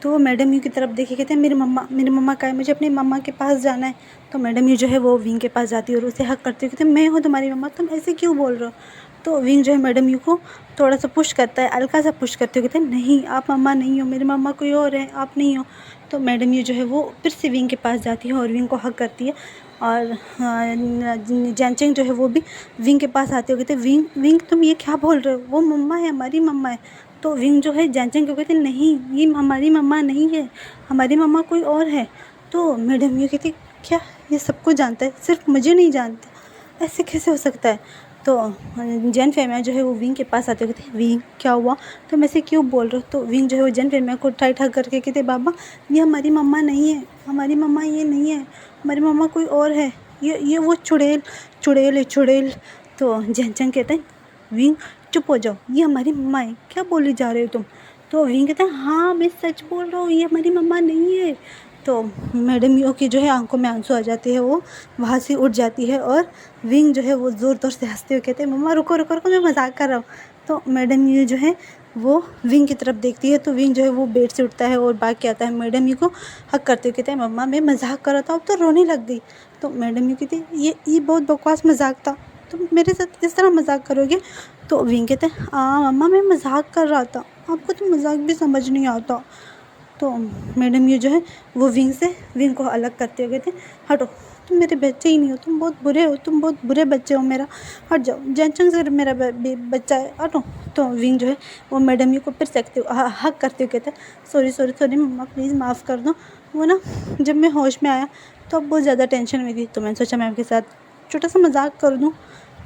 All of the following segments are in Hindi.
तो मैडम यू की तरफ देखिए, कहते हैं मेरी मम्मा कहाँ है, मुझे अपनी मम्मा के पास जाना है। तो मैडम यू जो है वो विंग के पास जाती है और उसे हक करती है, कहते हैं मैं हूँ तुम्हारी मम्मा, तुम ऐसे क्यों बोल रहे हो। तो विंग जो है मैडम यू को थोड़ा सा पुश करता है, हल्का सा पुश करते हुए कहते हैं नहीं, आप मम्मा नहीं हो, मेरी मम्मा कोई और है, आप नहीं हो। तो मैडम यू जो है वो फिर से विंग के पास जाती है और विंग को हक करती है। और जैनचेंग जो है वो भी विंग के पास आते हुए कहते हैं विंग विंग तुम ये क्या बोल रहे हो, वो मम्मा है, हमारी मम्मा है। तो विंग जो है जैनचेंग को कहते हैं नहीं, ये हमारी मम्मा नहीं है, हमारी मम्मा कोई और है। तो मैडम ये कहती क्या ये सबको जानता है, सिर्फ मुझे नहीं जानता, ऐसे कैसे हो सकता है। तो जैन फेमिया जो है वो विंग के पास आते हुए कहते हैं विंग क्या हुआ, तुम ऐसे क्यों बोल रहे हो। तो विंग जो है वो जैन फेमिया को टाइट हग करके कहते बाबा ये हमारी मम्मा नहीं है, हमारी मम्मा ये नहीं है, हमारी मम्मा कोई और है, ये वो चुड़ैल चुड़ैल है चुड़ैल। तो जैनचेंग कहते हैं विंग चुप हो जाओ, ये हमारी मम्मा है, क्या बोली जा रहे हो तुम। तो विंग कहता है हाँ मैं सच बोल रहा हूँ, ये हमारी मम्मा नहीं है। तो मैडम यू की जो है आंखों में आंसू आ जाते हैं, वो वहाँ से उठ जाती है और विंग जो है वो ज़ोर ज़ोर से हंसते हुए कहते हैं मम्मा रुको रुको रुको, मैं मजाक कर रहा हूँ। तो मैडम यू जो है वो विंग की तरफ देखती है, तो विंग जो है वो बेड से उठता है और भाग के आता है, मैडम यू को हक करते हुए कहते हैं मम्मा मैं मजाक कर रहा था, अब तो रोने लग गई। तो मैडम यू कहती है ये बहुत बकवास मजाक था, तुम मेरे साथ इस तरह मजाक करोगे। तो विंग कहते हैं हाँ मम्मा मैं मजाक कर रहा था, आपको तो मजाक भी समझ नहीं आता। तो मैडम ये जो है वो विंग को अलग करते हुए कहते हैं हटो, तुम मेरे बच्चे ही नहीं हो, तुम बहुत बुरे हो, तुम बहुत बुरे बच्चे हो, मेरा हट जाओ, जैनचेंग से मेरा बच्चा है, हटो। तो विंग जो है वो मैडम यू को फिर सकते हक करते हुए कहते हैं सॉरी सॉरी सॉरी मम्मा प्लीज़ माफ़ कर दो, वो ना जब मैं होश में आया तो अब बहुत ज़्यादा टेंशन में थी, तो मैंने सोचा मैं आपके साथ छोटा सा मजाक कर दूँ,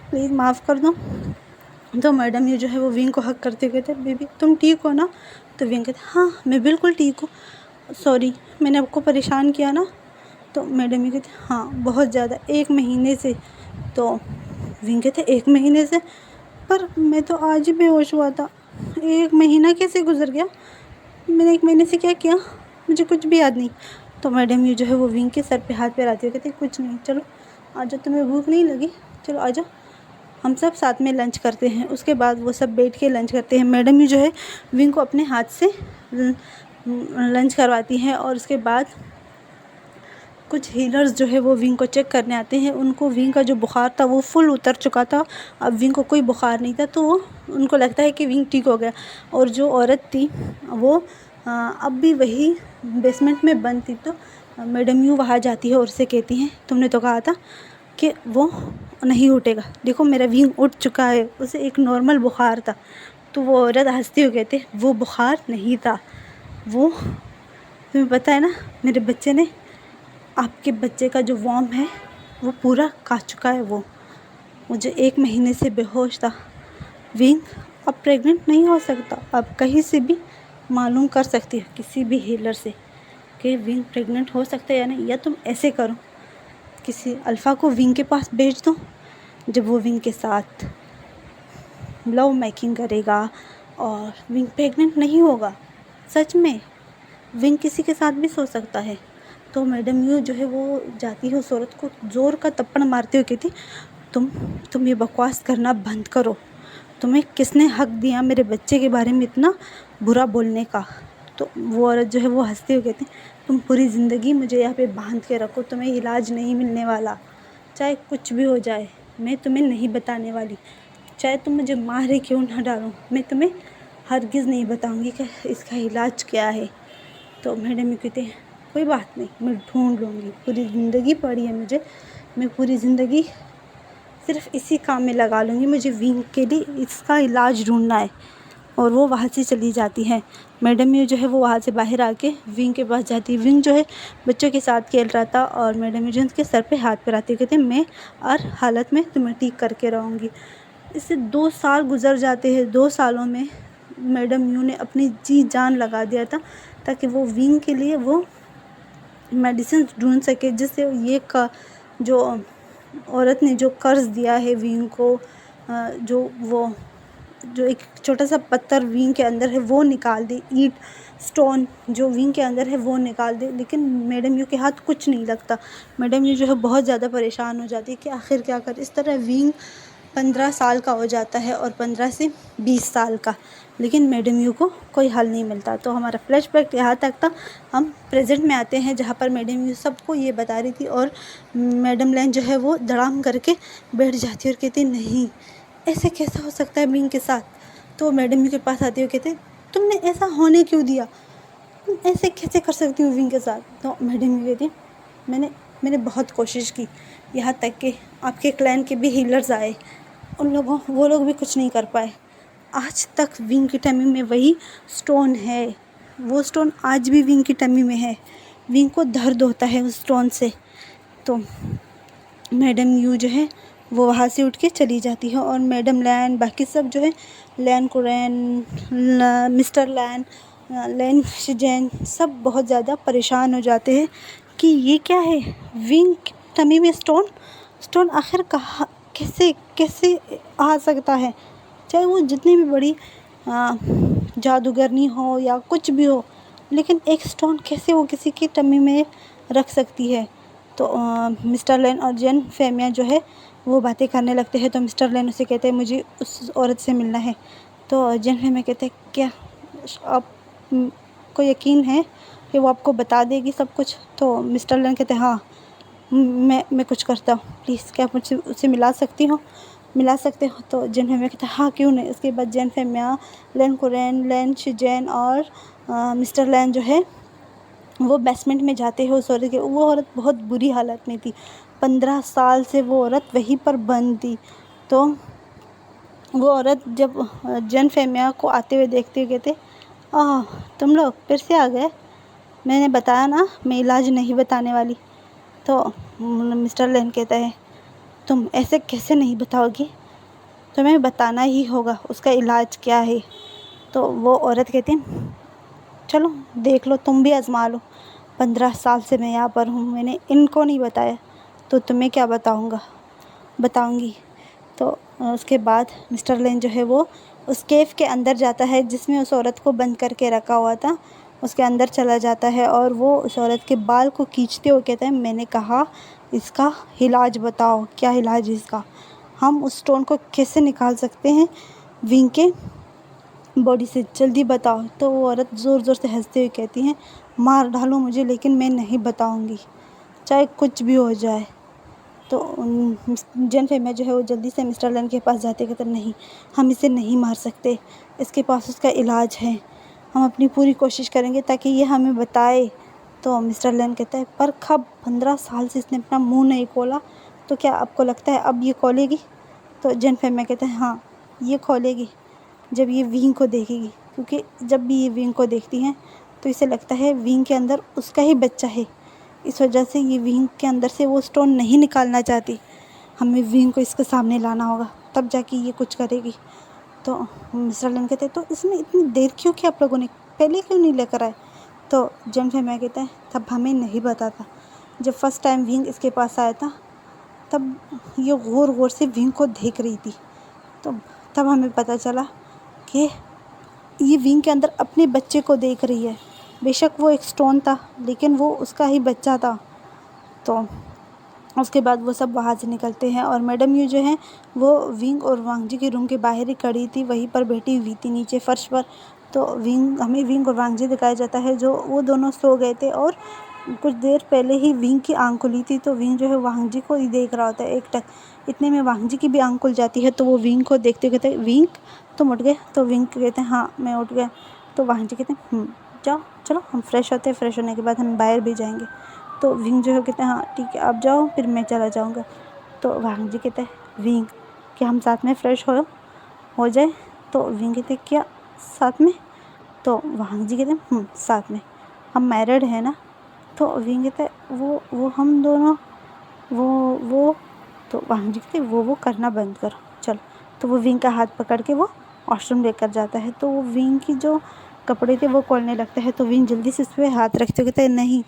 प्लीज़ माफ़ कर दो। तो मैडम यू जो है वो विंग को हक करते हुए कहते बेबी तुम ठीक हो ना। तो विंग कहते हाँ मैं बिल्कुल ठीक हूँ, सॉरी मैंने आपको परेशान किया ना। तो मैडम यू कहते हाँ बहुत ज़्यादा, 1 महीने से। तो विंग कहते 1 महीने से, पर मैं तो आज ही बेहोश हुआ था, 1 महीना कैसे गुजर गया, मैंने 1 महीने से क्या किया, मुझे कुछ भी याद नहीं। तो मैडम यू जो है वो विंग के सर पे हाथ फेराते हुए कहते कुछ नहीं, चलो आ जाओ, तुम्हें भूख नहीं लगी, चलो आ जाओ, हम सब साथ में लंच करते हैं। उसके बाद वो सब बैठ के लंच करते हैं। मैडम यू जो है विंग को अपने हाथ से लंच करवाती हैं और उसके बाद कुछ हीलर्स जो है वो विंग को चेक करने आते हैं। उनको विंग का जो बुखार था वो फुल उतर चुका था, अब विंग को कोई बुखार नहीं था, तो उनको लगता है कि विंग ठीक हो गया। और जो औरत थी वो अब भी वही बेसमेंट में बंद थी। तो मैडम यू वहाँ जाती है और उससे कहती हैं तुमने तो कहा था कि वो नहीं उठेगा, देखो मेरा विंग उठ चुका है, उसे एक नॉर्मल बुखार था। तो वो औरत हंसती हुई कहते वो बुखार नहीं था, वो तुम्हें पता है ना मेरे बच्चे ने आपके बच्चे का जो वॉर्म है वो पूरा खा चुका है, वो मुझे 1 महीने से बेहोश था। विंग अब प्रेग्नेंट नहीं हो सकता, अब कहीं से भी मालूम कर सकती हो किसी भी हीलर से कि विंग प्रेग्नेंट हो सकता है या नहीं, या तुम ऐसे करो किसी अल्फ़ा को विंग के पास भेज दो, जब वो विंग के साथ लव मेकिंग करेगा और विंग प्रेग्नेंट नहीं होगा, सच में विंग किसी के साथ भी सो सकता है। तो मैडम यू जो है वो जाती है उस औरत को ज़ोर का थप्पड़ मारते हुए कहती तुम ये बकवास करना बंद करो, तुम्हें किसने हक दिया मेरे बच्चे के बारे में इतना बुरा बोलने का। तो वो औरत जो है वो हंसते हुए कहती तुम पूरी ज़िंदगी मुझे यहाँ पे बांध के रखो, तुम्हें इलाज नहीं मिलने वाला, चाहे कुछ भी हो जाए मैं तुम्हें नहीं बताने वाली, चाहे तुम मुझे मारे क्यों ना डालो, मैं तुम्हें हरगिज़ नहीं बताऊंगी कि इसका इलाज क्या है। तो मैडम यू कहते हैं कोई बात नहीं, मैं ढूंढ लूँगी, पूरी ज़िंदगी पड़ी है मुझे, मैं पूरी ज़िंदगी सिर्फ इसी काम में लगा लूँगी, मुझे विंग के लिए इसका इलाज ढूंढना है। और वो वहाँ से चली जाती है। मैडम यू जो है वो वहाँ से बाहर आके विंग के पास जाती है। विंग जो है बच्चों के साथ खेल रहा था और मैडम यू जो उसके सर पे हाथ फिराती कहते मैं हर हालत में तुम्हें ठीक करके रहूँगी। इससे 2 साल गुजर जाते हैं। 2 सालों में मैडम यू ने अपनी जी जान लगा दिया था ताकि वो विंग के लिए वो मेडिसिन ढूंढ सके, जिससे ये का जो औरत ने जो कर्ज दिया है विंग को, जो एक छोटा सा पत्थर विंग के अंदर है वो निकाल दे, ईंट स्टोन जो विंग के अंदर है वो निकाल दे। लेकिन मैडम यू के हाथ कुछ नहीं लगता। मैडम यू जो है बहुत ज़्यादा परेशान हो जाती है कि आखिर क्या कर, इस तरह विंग 15 साल का हो जाता है और 15 से 20 साल का, लेकिन मैडम यू को कोई हल नहीं मिलता। तो हमारा फ्लैशबैक यहाँ तक था। हम प्रेजेंट में आते हैं जहाँ पर मैडम यू सबको ये बता रही थी और मैडम लैन जो है वो धड़ाम करके बैठ जाती और कहती नहीं ऐसे कैसा हो सकता है विंग के साथ। तो मैडम यू के पास आती और कहते तुमने ऐसा होने क्यों दिया, तुम ऐसे कैसे कर सकती हो विंग के साथ। तो मैडम यू कहती मैंने बहुत कोशिश की, यहाँ तक कि आपके क्लैन के भी हीलर्स आए, वो लोग भी कुछ नहीं कर पाए। आज तक विंग की टमी में वही स्टोन है, वो स्टोन आज भी विंग की टमी में है। विंग को दर्द होता है उस स्टोन से। तो मैडम यू जो है वो वहाँ से उठ के चली जाती है और मैडम लैन बाकी सब जो है लैन कुरैन, मिस्टर लैन, लैन शिजैन सब बहुत ज़्यादा परेशान हो जाते हैं कि ये क्या है, विंग की टमी में स्टोन आखिर कहाँ कैसे आ सकता है। चाहे वो जितनी भी बड़ी जादूगरनी हो या कुछ भी हो, लेकिन एक स्टोन कैसे वो किसी की टमी में रख सकती है। तो मिस्टर लेन और जेन फेमिया जो है वो बातें करने लगते हैं। तो मिस्टर लेन उसे कहते हैं मुझे उस औरत से मिलना है। तो जेन फेमिया कहते हैं क्या आपको यकीन है कि वो आपको बता देगी सब कुछ। तो मिस्टर लेन कहते हैं हाँ मैं कुछ करता हूँ, प्लीज़ क्या आप मुझसे उसे मिला सकते हो। तो जेन फेमिया कहते हैं हाँ क्यों नहीं। उसके बाद जेन फेमिया, लैन कुरैन, लैन शिजैन और मिस्टर लैन जो है वो बेसमेंट में जाते हैं उस औरत के। वो औरत बहुत बुरी हालत में थी, 15 साल से वो औरत वहीं पर बंद थी। तो वो औरत जब जेन फेमिया को आते हुए देखते हुए कहते तुम लोग फिर से आ गए, मैंने बताया ना मैं इलाज नहीं बताने वाली। तो मिस्टर लैन कहता है तुम ऐसे कैसे नहीं बताओगी, तुम्हें बताना ही होगा उसका इलाज क्या है। तो वो औरत कहती चलो देख लो, तुम भी आजमा लो, 15 साल से मैं यहाँ पर हूँ, मैंने इनको नहीं बताया तो तुम्हें क्या बताऊँगी। तो उसके बाद मिस्टर लेन जो है वो उस केव के अंदर जाता है जिसमें उस औरत को बंद करके रखा हुआ था। उसके अंदर चला जाता है और वो उस औरत के बाल को खींचते हुए कहता है मैंने कहा इसका इलाज बताओ, क्या इलाज है इसका, हम उस स्टोन को कैसे निकाल सकते हैं विंग के बॉडी से, जल्दी बताओ। तो वो औरत ज़ोर ज़ोर से हंसते हुए कहती हैं मार डालो मुझे लेकिन मैं नहीं बताऊंगी, चाहे कुछ भी हो जाए। तो जेन फेमिया जो है वो जल्दी से मिस्टर लैन के पास जाते कहते नहीं हम इसे नहीं मार सकते, इसके पास उसका इलाज है, हम अपनी पूरी कोशिश करेंगे ताकि ये हमें बताए। तो मिस्टर लैन कहता है पर कब, 15 साल से इसने अपना मुंह नहीं खोला, तो क्या आपको लगता है अब ये खोलेगी। तो जेन फेमिया कहते हैं हाँ ये खोलेगी जब ये विंग को देखेगी, क्योंकि जब भी ये विंग को देखती हैं तो इसे लगता है विंग के अंदर उसका ही बच्चा है, इस वजह से ये विंग के अंदर से वो स्टोन नहीं निकालना चाहती। हमें विंग को इसके सामने लाना होगा तब जाके ये कुछ करेगी। तो मिस्टर लैन कहते हैं तो इसमें इतनी देर क्यों की आप लोगों ने, पहले क्यों नहीं लेकर आए। तो जेन फेमिया कहते हैं तब हमें नहीं पता था, जब फर्स्ट टाइम विंग इसके पास आया था तब ये गौर से विंग को देख रही थी, तो तब हमें पता चला कि ये विंग के अंदर अपने बच्चे को देख रही है। बेशक वो एक स्टोन था लेकिन वो उसका ही बच्चा था। तो उसके बाद वो सब वहाँ से निकलते हैं और मैडम यू जो है वो विंग और वांगजी के रूम के बाहर ही खड़ी थी, वहीं पर बैठी हुई थी नीचे फर्श पर। तो हमें विंग और वांगजी दिखाया जाता है जो वो दोनों सो गए थे और कुछ देर पहले ही विंग की आँख खुली थी। तो विंग जो है वांगजी को ही देख रहा होता है एक टक, इतने में वांगजी की भी आँख खुल जाती है। तो वो विंग को देखते कहते हैं विंग तुम उठ गए। तो विंग कहते हैं हाँ मैं उठ गया। तो वांगजी कहते हैं जाओ चलो हम फ्रेश होते हैं, फ्रेश होने के बाद हम बाहर भी जाएंगे। तो विंग जो है कहते हैं हाँ ठीक है आप जाओ फिर मैं चला जाऊँगा। तो वांगजी कहते हैं विंग क्या हम साथ में फ्रेश हो जाए। तो विंग कहते हैं क्या साथ में। तो वांगजी कहते हैं साथ में, हम मैरिड हैं ना। तो विंग कहते हैं वो हम दोनों वो तो वांगजी कहते हैं वो करना बंद करो चलो। तो वो विंग का हाथ पकड़ के वो वॉशरूम लेकर जाता है। तो वो विंग की जो कपड़े थे वो खोलने लगता है। तो विंग जल्दी से उस पर हाथ रखते हुए कहता है नहीं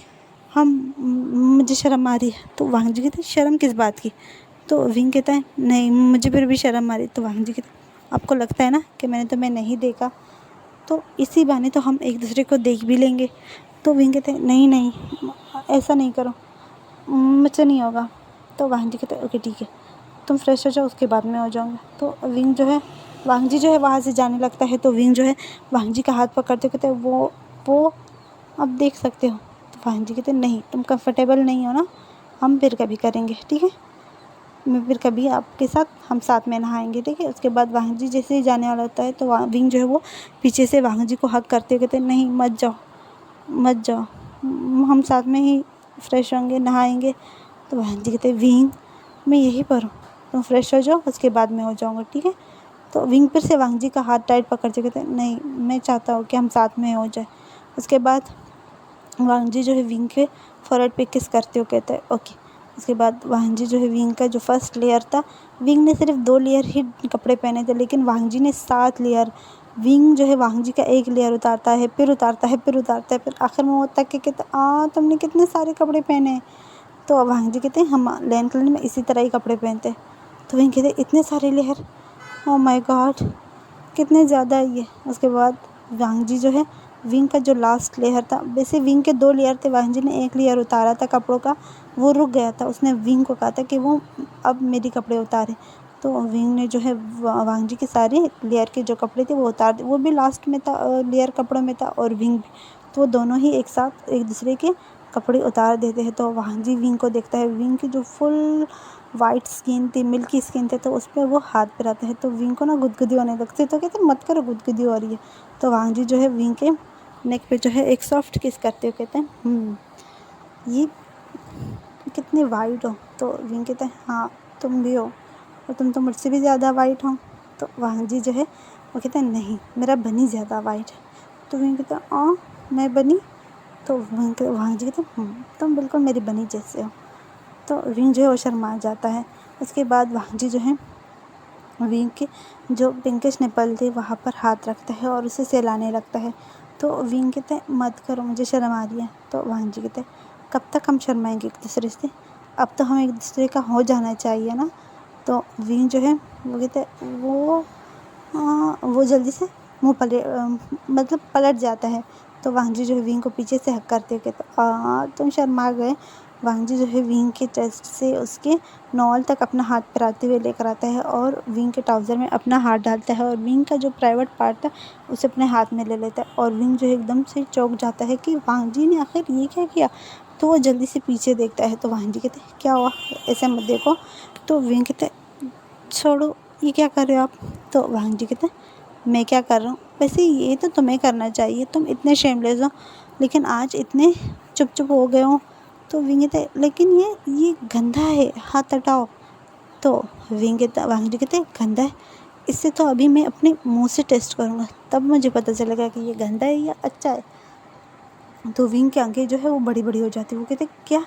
मुझे शर्म आ रही है। तो वांगजी कहते हैं शर्म किस बात की। तो विंग कहता है नहीं मुझे फिर भी शर्म आ रही। तो वांगजी कहते हैं आपको लगता है ना कि मैंने तुम्हें नहीं देखा, तो इसी बहाने तो हम एक दूसरे को देख भी लेंगे। तो विंग कहते हैं नहीं ऐसा नहीं करो, मुझसे नहीं होगा। तो वांगजी कहते हैं ओके ठीक है तुम फ्रेश हो जाओ, उसके बाद मैं हो जाऊँगा। तो विंग जो है, वांग जी जो है वहाँ से जाने लगता है। तो विंग जो है वांग जी का हाथ पकड़ते कहते हैं वो अब देख सकते हो। तो वांग जी कहते नहीं, तुम कंफर्टेबल नहीं हो ना, हम फिर कभी करेंगे, ठीक है, मैं फिर कभी आपके साथ, हम साथ में नहाएंगे, ठीक है। उसके बाद वांग जी जैसे ही जाने वाला होता है तो विंग जो है वो पीछे से वांग जी को हग करते हुए कहते नहीं, मत जाओ मत जाओ, हम साथ में ही फ्रेश होंगे, नहाएंगे। तो वांग जी कहते विंग, मैं यहीं पर हूँ, तुम फ्रेश हो जाओ, उसके बाद मैं हो जाऊँगा, ठीक है। तो विंग फिर से वांग जी का हाथ टाइट पकड़ते कहते नहीं, मैं चाहता हूँ कि हम साथ में हो जाए। उसके बाद वांग जी जो है विंग के फोrehead पे किस करते हो कहते हैं ओके। उसके बाद वांग जी जो है विंग का जो फर्स्ट लेयर था, विंग ने सिर्फ 2 लेयर ही कपड़े पहने थे, लेकिन वांग जी ने 7 लेयर। विंग जो है वांग जी का एक लेयर उतारता है, फिर उतारता है, फिर उतारता है, फिर आखिर में वो तक के कहते तुमने कितने सारे कपड़े पहने हैं। तो वांग जी कहते हैं हम लैन क्लान में इसी तरह ही कपड़े पहनते हैं। तो विंग कहते इतने सारे लेयर, ओ माय गॉड, कितने ज़्यादा है ये। उसके बाद वांग जी जो है विंग का जो लास्ट लेयर था, वैसे विंग के 2 लेयर थे, वांग जी ने एक लेयर उतारा था कपड़ों का, वो रुक गया था। उसने विंग को कहा था कि वो अब मेरी कपड़े उतारे। तो विंग ने जो है वांग जी के सारे लेयर के जो कपड़े थे वो उतार दिए, वो भी लास्ट में था, लेयर कपड़ों में था, और विंग भी। तो वो दोनों ही एक साथ एक दूसरे के कपड़े उतार देते हैं। तो वांग जी विंग को देखता है, विंग की जो फुल वाइट स्किन थी, मिल्की स्किन थे, तो उस पर वो हाथ फिराता है। तो विंग को ना गुदगुदी होने लगती है, तो कहते मत करो, गुदगुदी हो रही है। तो वांग जी जो है विंग के नेक पे जो है एक सॉफ्ट किस करते हुए कहते हैं ये कितने वाइट हो। तो विंग कहते हैं हाँ तुम भी हो, और तुम तो मुझसे भी ज़्यादा वाइट हो। तो वांग जी जो है वो कहते हैं नहीं, मेरा बनी ज़्यादा वाइट है। तो विंग कहते हैं मैं बनी। तो वांग जी कहते हैं तुम बिल्कुल मेरी बनी जैसे हो। तो विंग जो है वो शर्मा जाता है। उसके बाद वांग जी जो है विंग के जो पिंकिश निपल थे वहाँ पर हाथ रखता है और उसे सहलाने लगता है। तो विंग कहते हैं मत करो, मुझे शर्म आ रही है। तो वांग जी कहते हैं कब तक हम शर्माएंगे एक दूसरे से, अब तो हमें एक दूसरे का हो जाना चाहिए ना। तो विंग जो है वो कहते हैं वो जल्दी से मतलब पलट जाता है। तो वांग जी जो है विंग को पीछे से हक करते हुए कहते तुम शर्मा गए। वांग जी जो है विंग के चेस्ट से उसके नॉल तक अपना हाथ फिराते हुए लेकर आता है और विंग के ट्राउज़र में अपना हाथ डालता है और विंग का जो प्राइवेट पार्ट था उसे अपने हाथ में ले लेता है। और विंग जो है एकदम से चौंक जाता है कि वांग जी ने आखिर ये क्या किया। तो वो जल्दी से पीछे देखता है। तो वांग जी कहते हैं क्या हुआ, ऐसे मत देखो। तो विंग कहते हैं छोड़ो, ये क्या कर रहे हो आप। तो वांग जी कहते हैं मैं क्या कर रहा हूँ, वैसे ये तो तुम्हें करना चाहिए, तुम इतने शेमलेस हो, लेकिन आज इतने चुप चुप हो गए हो। तो विंग कहते हैं लेकिन ये गंदा है, हाथ हटाओ। तो वांग जी कहते हैं गंदा है, इससे तो अभी मैं अपने मुंह से टेस्ट करूँगा, तब मुझे पता चलेगा कि ये गंदा है या अच्छा है। तो विंग की आंखें जो है वो बड़ी बड़ी हो जाती है। वो कहते क्या,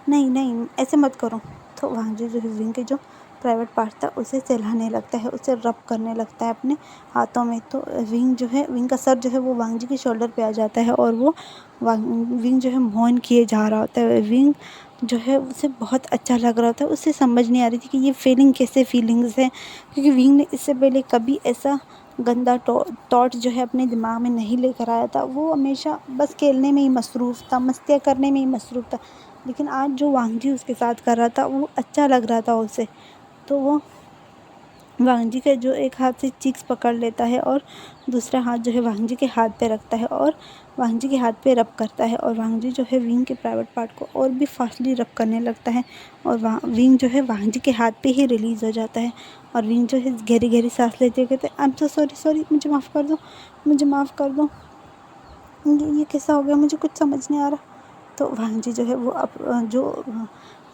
नहीं नहीं ऐसे मत करो। तो वांग जी जो है विंग के जो प्राइवेट पार्ट था उसे सहलाने लगता है, उसे रब करने लगता है अपने हाथों में। तो विंग का सर जो है वो वांग जी के शोल्डर पे आ जाता है और वो विंग जो है मौन किए जा रहा होता है। विंग जो है उसे बहुत अच्छा लग रहा था, उसे समझ नहीं आ रही थी कि ये फीलिंग कैसे फीलिंग्स है, क्योंकि विंग ने इससे पहले कभी ऐसा गंदा थॉट जो है अपने दिमाग में नहीं लेकर आया था। वो हमेशा बस खेलने में ही मसरूफ़ था, मस्तियाँ करने में ही मसरूफ़ था, लेकिन आज जो वांग जी उसके साथ कर रहा था वो अच्छा लग रहा था उसे। तो वो वांग जी का जो एक हाथ से चीक्स पकड़ लेता है और दूसरा हाथ जो है वांग जी के हाथ पे रखता है और वांग जी के हाथ पे रब करता है। और वांग जी जो है विंग के प्राइवेट पार्ट को और भी फास्टली रब करने लगता है और विंग जो है वांग जी के हाथ पे ही रिलीज़ हो जाता है। और विंग जो है गहरी गहरी सांस लेते हुए कहते हैं आई एम सो सॉरी, मुझे माफ़ कर दो, मुझे माफ़ कर दो, ये कैसा हो गया, मुझे कुछ समझ नहीं आ रहा। तो वांग जी जो है वो जो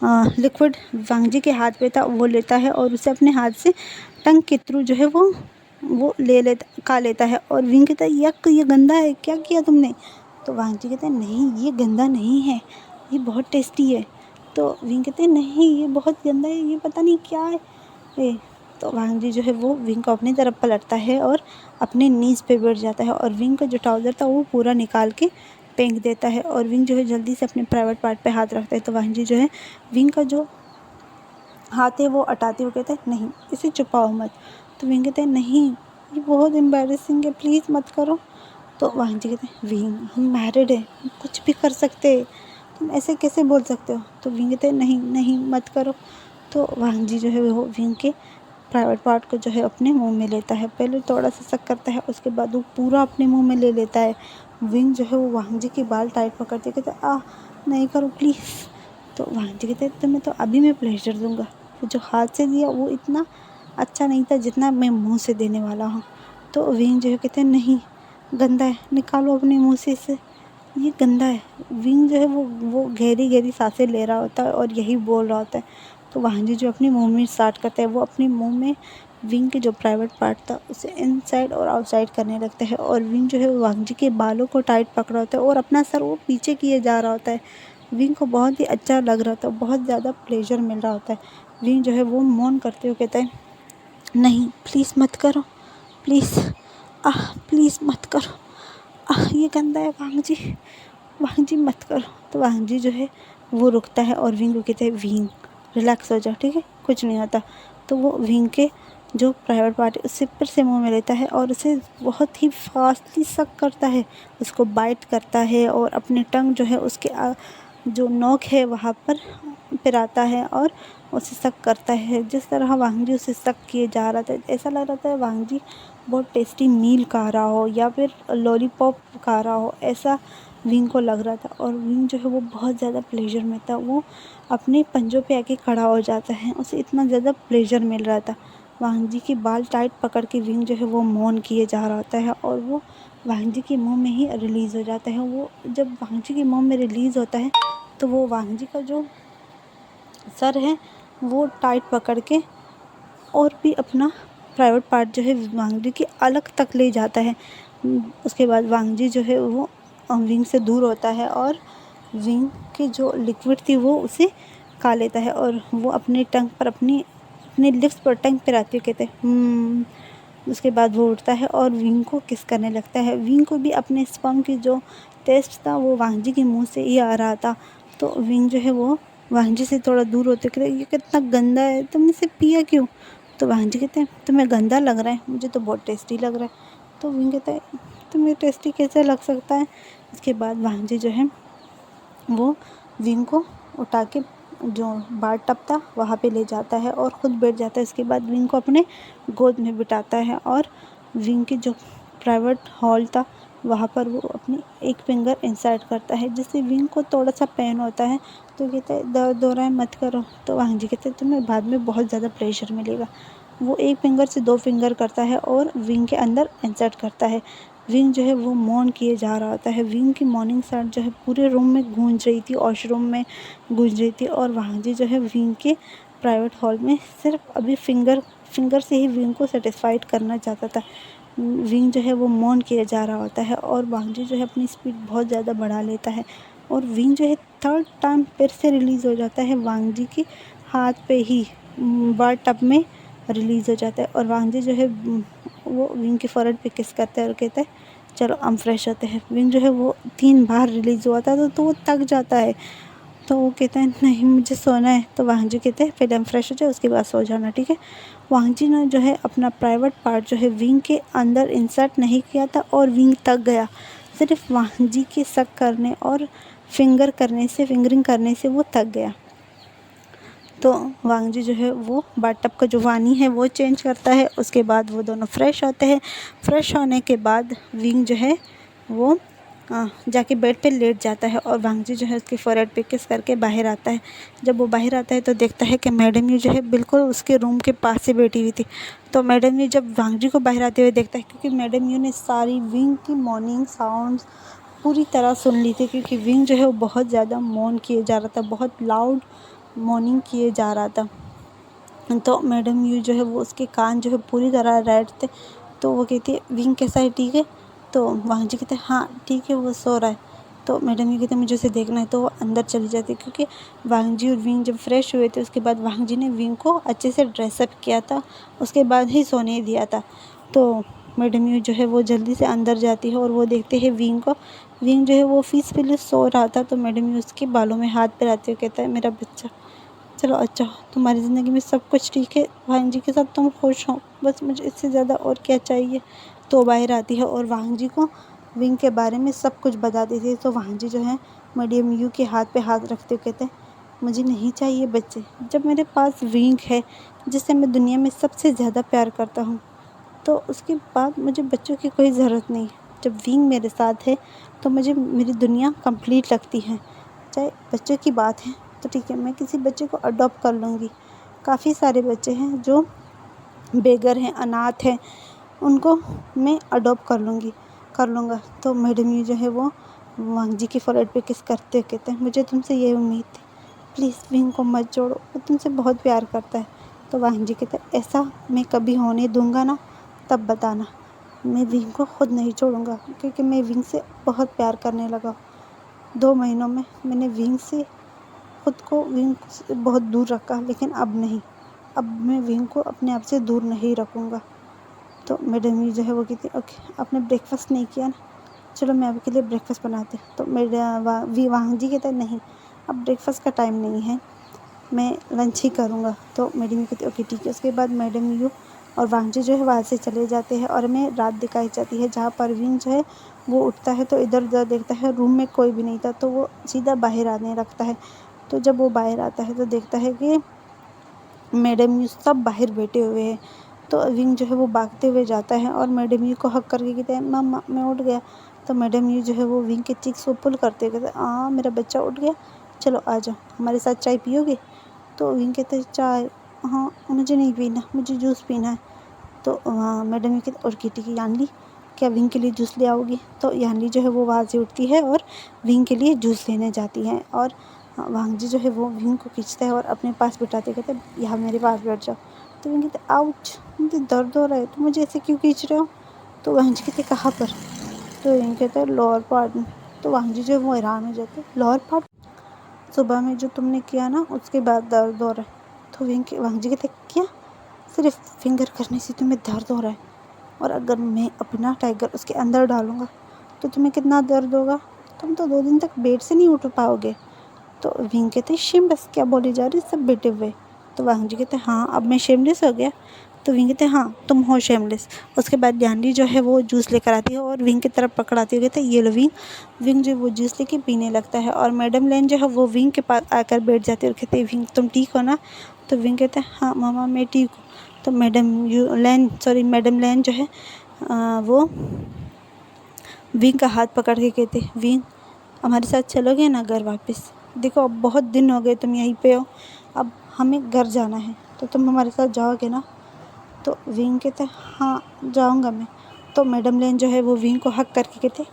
लिक्विड वांग जी के हाथ पे था वो लेता है और उसे अपने हाथ से टंग के थ्रू जो है वो खा लेता है। और विंग कहता है यक, ये गंदा है, क्या किया तुमने। तो वांग जी कहते हैं नहीं, ये गंदा नहीं है, ये बहुत टेस्टी है। तो विंग कहते हैं नहीं, ये बहुत गंदा है, ये पता नहीं क्या है ये। तो वांग जी जो है वो विंग को अपनी तरफ पलटता है और अपने नीज़ पे बैठ जाता है और विंग का जो ट्राउज़र था वो पूरा निकाल के फेंक देता है। और विंग जो है जल्दी से अपने प्राइवेट पार्ट पे हाथ रखता है। तो वांग जी जो है विंग का जो हाथ है वो हटाते हुए कहते हैं नहीं, इसे छुपाओ मत। तो विंग कहते हैं नहीं, ये बहुत एम्बैरेसिंग है, प्लीज़ मत करो। तो वांग जी कहते हैं विंग हम मैरिड है, कुछ भी कर सकते हैं, तुम ऐसे कैसे बोल सकते हो। तो विंग कहते हैं नहीं नहीं मत करो। तो वांग जी जो है वो विंग के प्राइवेट पार्ट को जो है अपने मुंह में लेता है। पहले थोड़ा सा सक करता है, उसके बाद वो पूरा अपने मुंह में ले लेता है। विंग जो है वो वांग जी के बाल टाइट पकड़ते कहते नहीं करो प्लीज़। तो वांग जी कहते तुम्हें तो अभी मैं प्लेजर दूंगा। वो जो हाथ से दिया वो इतना अच्छा नहीं था जितना मैं मुंह से देने वाला हूँ। तो विंग जो है कहते हैं नहीं, गंदा है, निकालो अपने मुंह से इसे, ये गंदा है। विंग जो है वो गहरी गहरी सांसें ले रहा होता है और यही बोल रहा होता है। तो वांग जी जो अपने मुंह में स्टार्ट करता है, वो अपने मुंह में विंग के जो प्राइवेट पार्ट था उसे इनसाइड और आउटसाइड करने लगता है। और विंग जो है वांग जी के बालों को टाइट पकड़ा होता है और अपना सर वो पीछे किए जा रहा होता है। विंग को बहुत ही अच्छा लग रहा था, बहुत ज़्यादा प्लेजर मिल रहा होता है। विंग जो है वो मौन करते हुए कहता है नहीं प्लीज़ मत करो, प्लीज़ प्लीज़ मत करो, ये गंदा है वांग जी मत करो। तो वांग जी जो है वो रुकता है और विंग को कहता है विंग रिलैक्स हो जाओ, ठीक है, कुछ नहीं होता। तो वो विंग के जो प्राइवेट पार्ट है उससे फिर से मुंह में लेता है और उसे बहुत ही फास्टली सक करता है, उसको बाइट करता है और अपनी टंग जो है उसके जो नोक है वहाँ पर पिराता है और उसे सक करता है। जिस तरह वांग जी उसे सक किए जा रहा था, ऐसा लग रहा था वांग जी बहुत टेस्टी मील खा रहा हो या फिर लॉलीपॉप खा रहा हो, ऐसा विंग को लग रहा था। और विंग जो है वो बहुत ज़्यादा प्लेजर में था, वो अपने पंजों पे आके खड़ा हो जाता है, उसे इतना ज़्यादा प्लेजर मिल रहा था। वांग जी के बाल टाइट पकड़ के विंग जो है वो मौन किए जा रहा होता है और वो वांग जी के मुंह में ही रिलीज़ हो जाता है। वो जब वांग जी के मुंह में रिलीज़ होता है तो वो वांग जी का जो सर है वो टाइट पकड़ के और भी अपना प्राइवेट पार्ट जो है वांग जी के अलग तक ले जाता है। उसके बाद वांग जी जो है वो विंग से दूर होता है और विंग की जो लिक्विड थी वो उसे खा लेता है और वो अपने टंग पर अपने लिप्स पर टंग पे रहते हुए कहते हैं उसके बाद वो उठता है और विंग को किस करने लगता है। विंग को भी अपने स्पर्म की जो टेस्ट था वो वांग जी के मुंह से ही आ रहा था। तो विंग जो है वो वांग जी से थोड़ा दूर होते कहते ये कितना गंदा है, तुमने इसे पिया क्यों। तो वांग जी कहते हैं तुम्हें गंदा लग रहा है, मुझे तो बहुत टेस्टी लग रहा है। तो विंग कहता है तुम्हें टेस्टी कैसे लग सकता है। इसके बाद वांग जी जो है वो विंग को उठा के जो बाथ टब था वहाँ पे ले जाता है और ख़ुद बैठ जाता है। इसके बाद विंग को अपने गोद में बिठाता है और विंग की जो प्राइवेट हॉल था वहाँ पर वो अपनी एक फिंगर इंसर्ट करता है, जिससे विंग को थोड़ा सा पेन होता है। तो कहता है दर्द हो रहा है मत करो। तो वांग जी कहते हैं तुम्हें बाद में बहुत ज़्यादा प्रेशर मिलेगा। वो एक फिंगर से 2 फिंगर करता है और विंग के अंदर इंसर्ट करता है। विंग जो है वो मौन किए जा रहा होता है। विंग की मॉर्निंग साउंड जो है पूरे रूम में गूंज रही थी, वॉशरूम में गूंज रही थी और वांग जी जो है विंग के प्राइवेट हॉल में सिर्फ अभी फिंगर से ही विंग को सेटिस्फाइड करना चाहता था। विंग जो है वो मौन किया जा रहा होता है और वांग जी जो है अपनी स्पीड बहुत ज़्यादा बढ़ा लेता है और विंग जो है थर्ड टाइम फिर से रिलीज़ हो जाता है वांग जी के हाथ पे ही बाथ टब में रिलीज़ हो जाता है। और वांग जी जो है वो विंग के फोrehead पे किस करता है और कहता है चलो हम फ्रेश होते हैं। विंग जो है वो 3 बार रिलीज़ हुआ था तो वो थक जाता है, तो वो कहता है नहीं मुझे सोना है। तो वांग जी कहते हैं पहले हम फ्रेश हो जाए उसके बाद सो जाना, ठीक है। वांग जी ने जो है अपना प्राइवेट पार्ट जो है विंग के अंदर इंसर्ट नहीं किया था और विंग थक गया। सिर्फ वांग जी के सक करने और फिंगरिंग करने से वो थक गया। तो वांग जी जो है वो बाथ टब का जो पानी है वो चेंज करता है। उसके बाद वो दोनों फ्रेश होते हैं। फ्रेश होने के बाद विंग जो है वो जाके बेड पे लेट जाता है और वांग जी जो है उसके फोrehead पे किस करके बाहर आता है। जब वो बाहर आता है तो देखता है कि मैडम यू जो है बिल्कुल उसके रूम के पास से बैठी हुई थी। तो मैडम यू जब वांग जी को बाहर आते हुए देखता है, क्योंकि मैडम यू ने सारी विंग की मॉर्निंग साउंड्स पूरी तरह सुन ली थी, क्योंकि विंग जो है वो बहुत ज़्यादा मौन किए जा रहा था, बहुत लाउड मॉर्निंग किए जा रहा था। तो मैडम यू जो है वो उसके कान जो है पूरी तरह रेड थे। तो वो कहती है विंग कैसा है, ठीक है। तो वांग जी कहते हैं हाँ ठीक है वो सो रहा है। तो मैडम यू कहते हैं मुझे उसे देखना है। तो वो अंदर चली जाती है, क्योंकि वांग जी और विंग जब फ्रेश हुए थे उसके बाद वांग जी ने विंग को अच्छे से ड्रेसअप किया था, उसके बाद ही सोने दिया था। तो मैडम यू जो है वो जल्दी से अंदर जाती है और वो देखते हैं विंग को। विंग जो है वो पीसफुली सो रहा था। तो मैडम यू उसके बालों में हाथ फिराते हुए कहता है मेरा बच्चा चलो अच्छा तुम्हारी ज़िंदगी में सब कुछ ठीक है, वांग जी के साथ तुम खुश हो, बस मुझे इससे ज़्यादा और क्या चाहिए। तो बाहर आती है और वांग जी को विंग के बारे में सब कुछ बता देती है। तो वांग जी जो है मैडम यू के हाथ पे हाथ रखते हुए कहते हैं मुझे नहीं चाहिए बच्चे, जब मेरे पास विंग है जिससे मैं दुनिया में सबसे ज़्यादा प्यार करता हूँ, तो उसके बाद मुझे बच्चों की कोई ज़रूरत नहीं। जब विंग मेरे साथ है तो मुझे मेरी दुनिया कंप्लीट लगती है। चाहे बच्चों की बात है तो ठीक है, मैं किसी बच्चे को अडॉप्ट कर लूँगी। काफ़ी सारे बच्चे हैं जो बेघर हैं, अनाथ हैं, उनको मैं अडॉप्ट कर लूँगा। तो मैडम ये जो है वो वांग जी की फोrehead पे किस करते कहते हैं, मुझे तुमसे ये उम्मीद थी, प्लीज़ विंग को मत छोड़ो, वो तुमसे बहुत प्यार करता है। तो वांग जी कहते हैं, ऐसा मैं कभी होने दूंगा ना, तब बताना। मैं विंग को खुद नहीं छोड़ूंगा, क्योंकि मैं विंग से बहुत प्यार करने लगा। 2 महीनों में मैंने विंग से बहुत दूर रखा, लेकिन अब नहीं। अब मैं विंग को अपने आप से दूर नहीं रखूँगा। तो मैडम ये जो है वो कहती, ओके आपने ब्रेकफास्ट नहीं किया ना, चलो मैं आपके लिए ब्रेकफास्ट बनाती हूँ। तो मेरा वांग जी कहता है, नहीं अब ब्रेकफास्ट का टाइम नहीं है, मैं लंच ही करूँगा। तो मैडम यू कहती है, ओके ठीक है। उसके बाद मैडम यू और वांग जी जो है वहाँ से चले जाते हैं और हमें रात दिखाई जाती है, जहाँ पर विंग जो है वो उठता है तो इधर उधर देखता है, रूम में कोई भी नहीं था, तो वो सीधा बाहर आने लगता है। तो जब वो बाहर आता है तो देखता है कि मैडम यू सब बाहर बैठे हुए हैं। तो विंग जो है वो भागते हुए जाता है और मैडम यू को हक करके कहते हैं, मम्मा मैं उठ गया। तो मैडम यू जो है वो विंग के चीक्स को पुल करते कहते हैं, हाँ मेरा बच्चा उठ गया, चलो आ जाओ हमारे साथ चाय पियोगे। तो विंग कहते हैं, चाय? हाँ मुझे नहीं पीना, मुझे जूस पीना है। तो मैडम यू कहते, और किटी की यानली, क्या विंग के लिए जूस ले आओगी? तो यानली जो है वो वहाँ से उठती है और विंग के लिए जूस लेने जाती है। और वांग जी जो है वो विंग को खींचता है और अपने पास बिठाते कहते हैं, यहाँ मेरे पास बैठ जाओ। तो विंग कहते, आउच मुझे दर्द हो रहा है, तो मुझे ऐसे क्यों खींच रहे हो? तो वांग जी कहते, कहाँ पर? तो विंग कहते हैं, लोअर पार्ट में। तो वांग जी जो है वो हैरान हो जाते हैं, लोअर पार्ट? सुबह में जो तुमने किया ना उसके बाद दर्द हो रहा है। तो वांग जी कहते, क्या सिर्फ फिंगर करने से तुम्हें दर्द हो रहा है? और अगर मैं अपना टाइगर उसके अंदर डालूँगा तो तुम्हें कितना दर्द होगा? तुम तो 2 दिन तक बेड से नहीं उठ पाओगे। तो विंग कहते, शेमलेस क्या बोली जा रही सब बैठे हुए? तो वांग जी कहते, हाँ अब मैं शेमलेस हो गया? तो विंग कहते, हाँ तुम हो शेमलेस। उसके बाद जानवी जो है वो जूस लेकर आती है और विंग की तरफ पकड़ाती है, कहते ये लो विंग। विंग जो वो जूस लेके पीने लगता है और मैडम लेन जो है वो विंग के पास आकर बैठ जाती है और कहते, विंग तुम ठीक हो ना? तो विंग कहते, हाँ मामा मैं ठीक हूँ। तो मैडम लेन जो है वो विंग का हाथ पकड़ के कहते, विंग हमारे साथ चलोगे ना घर वापस? देखो अब बहुत दिन हो गए तुम यहीं पे हो, अब हमें घर जाना है, तो तुम हमारे साथ जाओगे ना? तो विंग कहते, हाँ जाऊंगा मैं। तो मैडम लेन जो है वो विंग को हक करके कहते,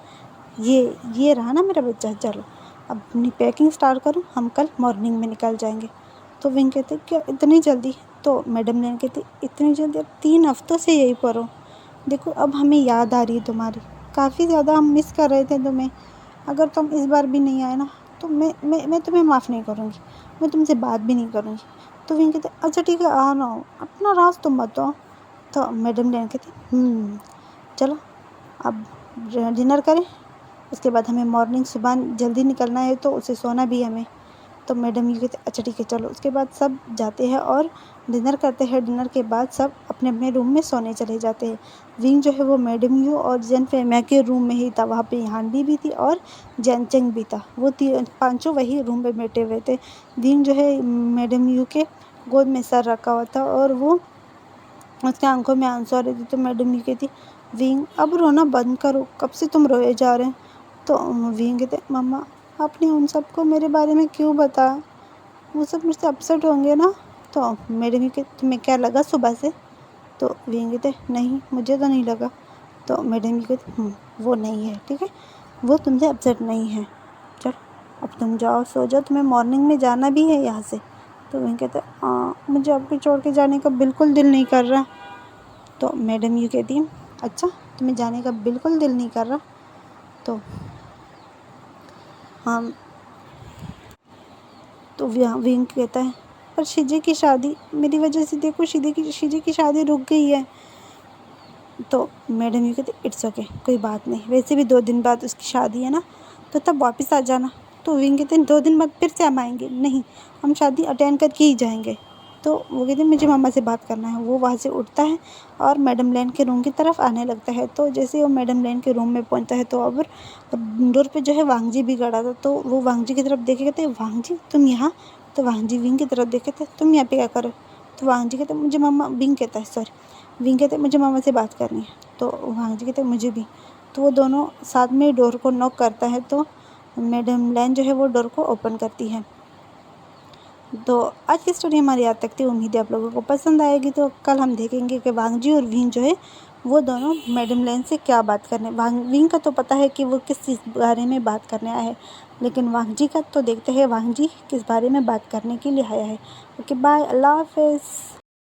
ये रहा ना मेरा बच्चा, चलो अब अपनी पैकिंग स्टार्ट करो, हम कल मॉर्निंग में निकल जाएंगे। तो विंग कहते, क्या इतनी जल्दी? तो मैडम लेन कहती, इतनी जल्दी? अब 3 हफ्तों से यहीं पर हो, देखो अब हमें याद आ रही है तुम्हारी, काफ़ी ज़्यादा हम मिस कर रहे थे तुम्हें। अगर तुम इस बार भी नहीं आए ना तो मैं तुम्हें माफ़ नहीं करूँगी, मैं तुमसे बात भी नहीं करूँगी। तो विंग कहते, अच्छा ठीक है आ रहा हूँ, अपना राज तुम बताओ। तो मैडम लेन कहती, चलो अब डिनर करें, उसके बाद हमें मॉर्निंग सुबह जल्दी निकलना है तो उसे सोना भी है हमें। तो मैडम ये कहते, अच्छा ठीक है चलो। उसके बाद सब जाते हैं और डिनर करते हैं। डिनर के बाद सब अपने अपने रूम में सोने चले जाते हैं। विंग जो है वो मैडम यू और जैन फेमिया के रूम में ही था, वहाँ पे हांडी भी थी और जैन चेंग भी था, वो पांचों वही रूम में बैठे हुए थे। विंग जो है मैडम यू के गोद में सर रखा हुआ था और वो उसके आंखों में आंसू आ रहे थे। तो मैडम यू कहती, विंग अब रोना बंद करो, कब से तुम रोए जा रहे हैं? तो विंग कहते, मम्मा आपने उन सबको मेरे बारे में क्यों बताया, वो सब मुझसे अपसेट होंगे ना? तो मैडम यू कहती, तुम्हें क्या लगा सुबह से? तो विंग कहते, नहीं मुझे तो नहीं लगा। तो मैडम यू कहती, वो नहीं है ठीक है, वो तुमसे अपसेट नहीं है, चल अब तुम जाओ सो जाओ, तुम्हें मॉर्निंग में जाना भी है यहाँ से। तो विंग कहते, मुझे आपको छोड़ के जाने का बिल्कुल दिल नहीं कर रहा। तो मैडम यू कहती, अच्छा तुम्हें जाने का बिल्कुल दिल नहीं कर रहा? तो हाँ। तो विंग कहता है, पर शीजे की शादी मेरी वजह से, देखो शीजे की शादी रुक गई है। तो मैडम यू कहते, इट्स ओके कोई बात नहीं, वैसे भी 2 दिन बाद उसकी शादी है ना, तो तब वापस आ जाना। तो विंग कहते हैं, 2 दिन बाद फिर से हम आएंगे? नहीं, हम शादी अटेंड करके ही जाएंगे। तो वो कहते हैं, मुझे मामा से बात करना है। वो वहाँ से उठता है और मैडम लैन के रूम की तरफ आने लगता है। तो जैसे वो मैडम लैन के रूम में पहुँचता है तो अब डोर पे जो है वांग जी भी खड़ा था। तो वो वांग जी की तरफ देखे, कहते हैं, वांग जी तुम यहाँ? तो वांग जी विंग की तरफ देखे थे, तुम यहाँ पे क्या करो? तो वांग जी कहते मुझे मम्मा, विंग कहता है सॉरी, विंग कहते मुझे मामा से बात करनी है। तो वांग जी कहते मुझे भी। तो वो दोनों साथ में डोर को नॉक करता है, तो मैडम लैन जो है वो डोर को ओपन करती है। तो आज की स्टोरी हमारी यहाँ तक थी। उम्मीद है आप लोगों को पसंद आएगी। तो कल हम देखेंगे कि वांग जी और विंग जो है वो दोनों मैडम लैन से क्या बात करने। विंग का तो पता है कि वो किस चीज़ बारे में बात करने आया है, लेकिन वांग जी का तो देखते हैं वांग जी किस बारे में बात करने के लिए आया है। ओके बाय, अल्लाह हाफिज़।